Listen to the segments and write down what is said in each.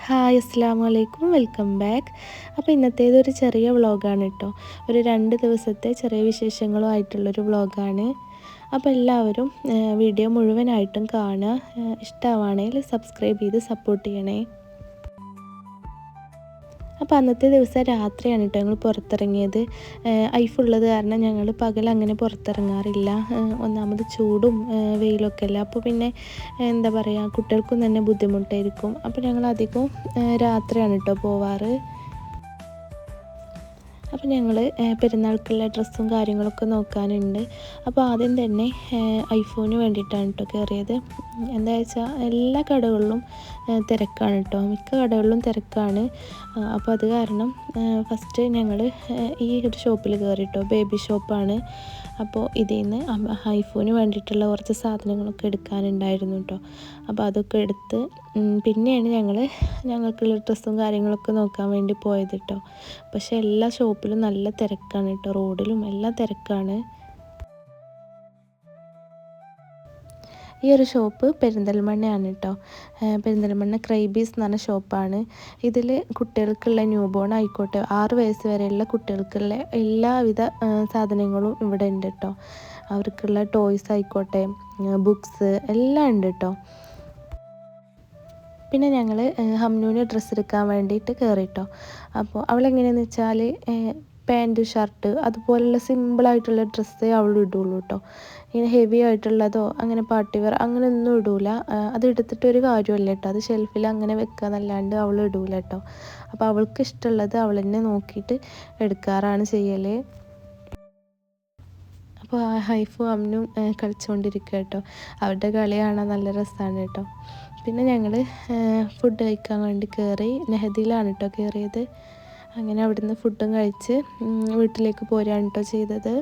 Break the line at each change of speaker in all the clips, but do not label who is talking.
Hi അസ്സലാമു അലൈക്കും welcome back. അപ്പോൾ ഇന്നത്തേതൊരു ചെറിയ വ്ളോഗാണ് കേട്ടോ. ഒരു 2 ദിവസത്തെ ചെറിയ വിശേഷങ്ങളുമായിട്ടുള്ളൊരു വ്ളോഗാണ്. അപ്പോൾ എല്ലാവരും വീഡിയോ മുഴുവനായിട്ടും കാണുക. ഇഷ്ടമാണെങ്കിൽ സബ്സ്ക്രൈബ് ചെയ്ത് സപ്പോർട്ട് ചെയ്യണേ. അപ്പോൾ അന്നത്തെ ദിവസം രാത്രിയാണ് കേട്ടോ ഞങ്ങൾ പുറത്തിറങ്ങിയത്. ഐഫുള്ളത് കാരണം ഞങ്ങൾ പകൽ അങ്ങനെ പുറത്തിറങ്ങാറില്ല. ഒന്നാമത് ചൂടും വെയിലൊക്കെ അല്ല. അപ്പോൾ പിന്നെ എന്താ പറയുക, കുട്ടികൾക്കും തന്നെ ബുദ്ധിമുട്ടായിരിക്കും. അപ്പോൾ ഞങ്ങൾ അധികവും രാത്രിയാണ് കേട്ടോ പോവാറ്. അപ്പോൾ ഞങ്ങൾ പെരുന്നാൾക്കുള്ള ഡ്രസ്സും കാര്യങ്ങളൊക്കെ നോക്കാനുണ്ട്. അപ്പോൾ ആദ്യം തന്നെ ഐഫോണിന് വേണ്ടിയിട്ടാണ് കേട്ടോ കയറിയത്. എന്താ വെച്ചാൽ എല്ലാ കടകളിലും തിരക്കാണ് കേട്ടോ, മിക്ക കടകളിലും തിരക്കാണ്. അപ്പോൾ അത് കാരണം ഫസ്റ്റ് ഞങ്ങൾ ഈ ഒരു ഷോപ്പിൽ കയറി കേട്ടോ. ബേബി ഷോപ്പാണ്. അപ്പോൾ ഇതിൽ നിന്ന് ഐഫോണിന് വേണ്ടിയിട്ടുള്ള കുറച്ച് സാധനങ്ങളൊക്കെ എടുക്കാനുണ്ടായിരുന്നു കേട്ടോ. അപ്പോൾ അതൊക്കെ എടുത്ത് പിന്നെയാണ് ഞങ്ങൾക്കുള്ള ഡ്രസ്സും കാര്യങ്ങളൊക്കെ നോക്കാൻ വേണ്ടി പോയത് കേട്ടോ. പക്ഷേ എല്ലാ ഷോപ്പിലും നല്ല തിരക്കാണ് കേട്ടോ, റോഡിലും എല്ലാം തിരക്കാണ്. ഈ ഒരു ഷോപ്പ് പെരിന്തൽമണ്ണയാണ് കേട്ടോ. പെരിന്തൽമണ്ണ ക്രൈബീസ് എന്ന് പറഞ്ഞ ഷോപ്പാണ്. ഇതിൽ കുട്ടികൾക്കുള്ള ന്യൂ ബോൺ ആയിക്കോട്ടെ 6 വയസ്സ് വരെയുള്ള കുട്ടികൾക്കുള്ള എല്ലാവിധ സാധനങ്ങളും ഇവിടെ ഉണ്ട് കേട്ടോ. അവർക്കുള്ള ടോയ്സ് ആയിക്കോട്ടെ, ബുക്സ് എല്ലാം ഉണ്ട് കേട്ടോ. പിന്നെ ഞങ്ങൾ ഹംനൂന് ഡ്രസ്സ് എടുക്കാൻ വേണ്ടിയിട്ട് കയറിട്ടോ. അപ്പോൾ അവളെങ്ങനെയാണെന്ന് വെച്ചാൽ പാൻറ്റ് ഷർട്ട് അതുപോലുള്ള സിമ്പിളായിട്ടുള്ള ഡ്രസ്സേ അവൾ ഇടുള്ളൂ കേട്ടോ. ഇങ്ങനെ ഹെവി ആയിട്ടുള്ളതോ അങ്ങനെ പാർട്ടി വെയർ അങ്ങനെ ഒന്നും ഇടൂല. അത് എടുത്തിട്ടൊരു കാര്യമല്ല കേട്ടോ, അത് ഷെൽഫിൽ അങ്ങനെ വെക്കുക എന്നല്ലാണ്ട് അവൾ ഇടൂല കേട്ടോ. അപ്പോൾ അവൾക്ക് ഇഷ്ടമുള്ളത് അവൾ തന്നെ നോക്കിയിട്ട് എടുക്കാറാണ് ചെയ്യൽ. അപ്പോൾ ഹൈഫും അമ്നും കളിച്ചുകൊണ്ടിരിക്കുക കേട്ടോ. അവരുടെ കളി കാണാൻ നല്ല രസമാണ് കേട്ടോ. പിന്നെ ഞങ്ങൾ ഫുഡ് കഴിക്കാൻ വേണ്ടി കയറി. നെഹദിയിലാണ് കേട്ടോ കയറിയത്. അങ്ങനെ അവിടുന്ന് ഫുഡും കഴിച്ച് വീട്ടിലേക്ക് പോരാണ് കേട്ടോ ചെയ്തത്.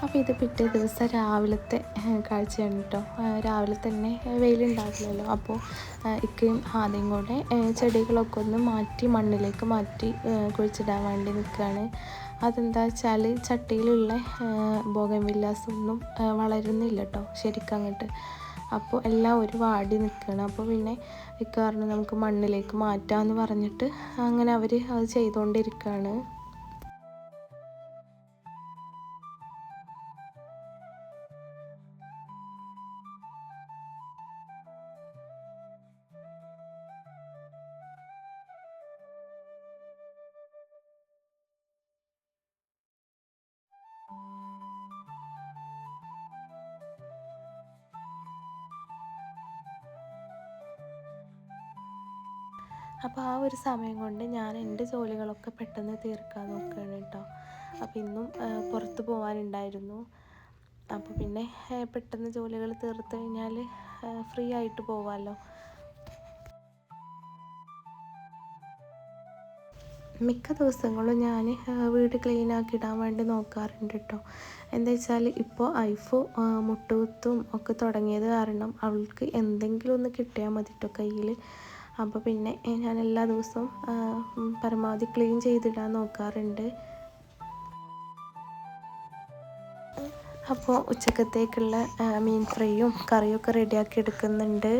അപ്പോൾ ഇത് പിറ്റേ ദിവസം രാവിലത്തെ കാഴ്ചയാണ് കേട്ടോ. രാവിലെ തന്നെ വെയിലുണ്ടാവില്ലല്ലോ. അപ്പോൾ ഇക്കയും ആദ്യം കൂടെ ചെടികളൊക്കെ ഒന്ന് മാറ്റി മണ്ണിലേക്ക് മാറ്റി കുഴിച്ചിടാൻ വേണ്ടി നിൽക്കുകയാണ്. അതെന്താ വെച്ചാൽ ചട്ടിയിലുള്ള ബോഗൺവില്ലാസൊന്നും വളരുന്നില്ല കേട്ടോ ശരിക്കും അങ്ങോട്ട്. അപ്പോൾ എല്ലാം ഒരു വാടി നിൽക്കുകയാണ്. അപ്പോൾ പിന്നെ ഇക്ക പറഞ്ഞു നമുക്ക് മണ്ണിലേക്ക് മാറ്റാമെന്ന് പറഞ്ഞിട്ട് അങ്ങനെ അവർ അത് ചെയ്തുകൊണ്ടിരിക്കുകയാണ്. അപ്പോൾ ആ ഒരു സമയം കൊണ്ട് ഞാൻ എൻ്റെ ജോലികളൊക്കെ പെട്ടെന്ന് തീർക്കാൻ നോക്കുകയാണ് കേട്ടോ. അപ്പോൾ ഇന്നും പുറത്ത് പോകാനുണ്ടായിരുന്നു. അപ്പോൾ പിന്നെ പെട്ടെന്ന് ജോലികൾ തീർത്ത് കഴിഞ്ഞാൽ ഫ്രീ ആയിട്ട് പോവാമല്ലോ. മിക്ക ദിവസങ്ങളും ഞാൻ വീട് ക്ലീൻ ആക്കി ഇടാൻ വേണ്ടി നോക്കാറുണ്ട് കേട്ടോ. എന്താ വെച്ചാൽ ഇപ്പോൾ ഐഫു മുട്ടുകുത്തും ഒക്കെ തുടങ്ങിയത് കാരണം അവൾക്ക് എന്തെങ്കിലും ഒന്ന് കിട്ടിയാൽ മതി കേട്ടോ കയ്യിൽ. അപ്പോൾ പിന്നെ ഞാൻ എല്ലാ ദിവസവും പരമാവധി ക്ലീൻ ചെയ്തിടാൻ നോക്കാറുണ്ട്. അപ്പോൾ ഉച്ചക്കത്തേക്കുള്ള മീൻ ഫ്രൈയും കറിയൊക്കെ റെഡിയാക്കി എടുക്കുന്നുണ്ട്.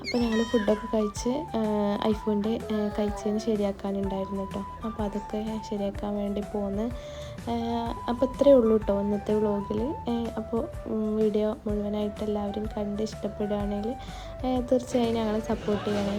അപ്പോൾ ഞങ്ങൾ ഫുഡൊക്കെ കഴിച്ച് ഐഫോണിൻ്റെ കഴിച്ചതിന് ശരിയാക്കാനുണ്ടായിരുന്നു കേട്ടോ. അപ്പോൾ അതൊക്കെ ശരിയാക്കാൻ വേണ്ടി പോന്ന്. അപ്പോൾ ഇത്രയേ ഉള്ളൂ കേട്ടോ ഇന്നത്തെ വ്ളോഗിൽ. അപ്പോൾ വീഡിയോ മുഴുവനായിട്ട് എല്ലാവരും കണ്ട് ഇഷ്ടപ്പെടുകയാണെങ്കിൽ തീർച്ചയായും ഞങ്ങളെ സപ്പോർട്ട് ചെയ്യണേ.